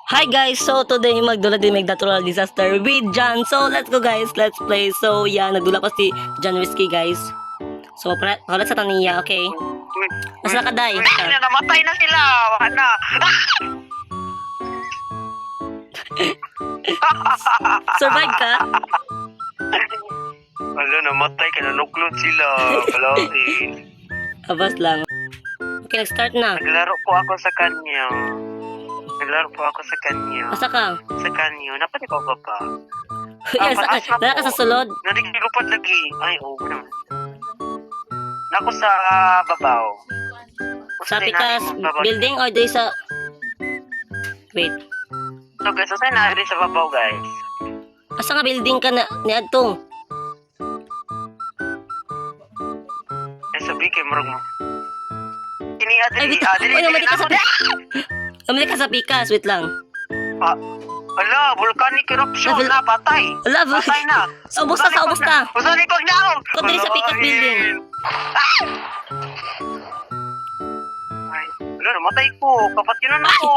Hi guys, so today magdula din natural disaster with John. So let's go guys, let's play. So yeah, nagdula pa si John Whiskey guys. So palat sa taniya, okay? Asa ka day? Na namatay na sila. Wala na. Survive ka? Wala, namatay ka. Nanuklod sila. Kalaki. Abas lang. Okay, nag-start na. Naglaro po ako sa kanya. Asa ka? Sa kanya. Dapat ikaw ba ba? Dala ka sa sulod? Nadigilupad lagi. Ay, oo naman. Nako sa babaw. Sa pikas building or di sa... Wait. So guys, saan na rin sa babaw guys? Asa nga building ka na ni Adto? Ay, sabi kay Marag mo. Kini Ay, wait. Uy, namali ka sa namali ka sa pikas. Wait lang. Ala, volcanic eruption na, patay. Ala, Patay na. Ubus na. Usani pag naong. Ikaw diri sa pikas building. Ay, ala, namatay ko. Kapatinan ako.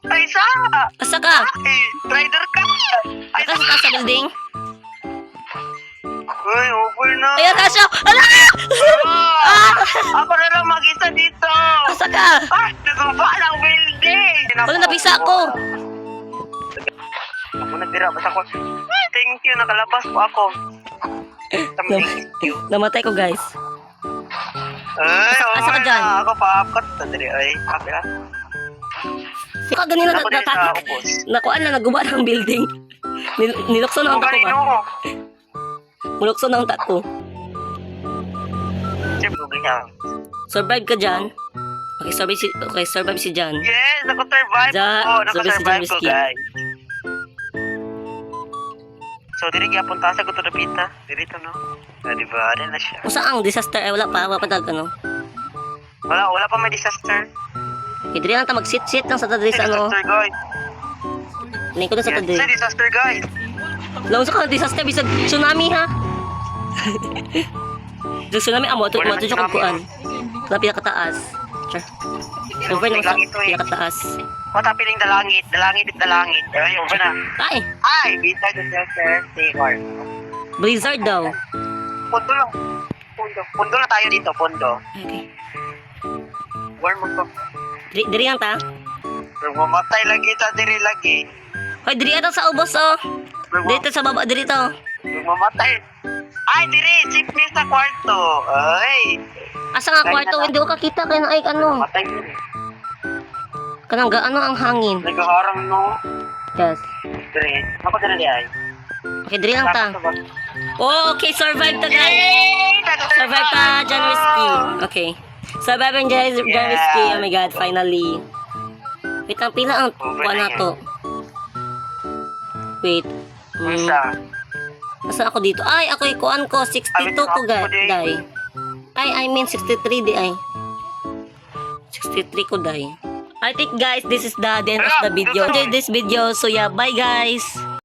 Ay, sa. Asa ka? Ay, rider ka. Ay, Asa ka sa building? Ay, over na. Ay, Rasha! Ala! Ako na lang mag-isa dito. Asa ka? Nagumpa ng building. Wala, napisa ako. Ako nagtira. Basta ko. Thank you, nakalabas po ako. Thank you. Namatay ko guys. Ay, Asa ka dyan? Ako paakot. Tandali, ay, kapila. Ikaw ganina Ako din sa ubos. nakuan na naguba ng building. Nilukso na ang tako ba? Kanino? Mulukso na ang tako. Siyempre, ganyan. Survive ka dyan. Okay, survive si John. Yes, nako-survive Ja, ko. sabi si Nako-survive ko, John Whiskey. guys. So, diri kaya punta sa ko to Pita. Dirito, no? Diba? Ano na siya? Kung saan ang disaster ay wala pa dag ano. Wala pa may disaster. Idri lang ta mag-sit lang sa tadri sa ano. Disaster, guys. Nay ko na sa Yes, tadri. sa disaster, guys. Lawan sa disaster bisag tsunami ha. Yung tsunami amo to Wala mo to na kung kuan. Sa pinakataas. Sure. Over na sa pinakataas. Mata piling dalangit. Ay, over na. Ay, Ay, Pita disaster. Stay warm. blizzard daw. Pundo lang. Pundo na tayo dito, pundo. Okay. Warm mo ko. Diri lang ta. Mamatay lagi ta, diri lagi. Hoy, diri ato sa ubos oh. Dito sa baba diri to. Mamatay. Ay, diri, jeepney sa kwarto. Ay. Asa nga kwarto hindi ko kakita kay ay ano. Matay diri. Kanang gaano ang hangin. Nagaharang no. Yes. Diri. Ako diri ay. Okay, diri lang ta. Oh, okay, survive ta guys. Survive pa, John Whiskey. Okay. Survive ang John Whiskey. Oh my God, finally. Wait, ang pila ang kuha na to. Wait. Isa. Asa ako dito? Ay, ako ikuan ko. 62 ko, day. I mean 63 di ay. 63 ko, day. I think guys, this is the end of the video. Enjoy this video. So yeah, bye guys.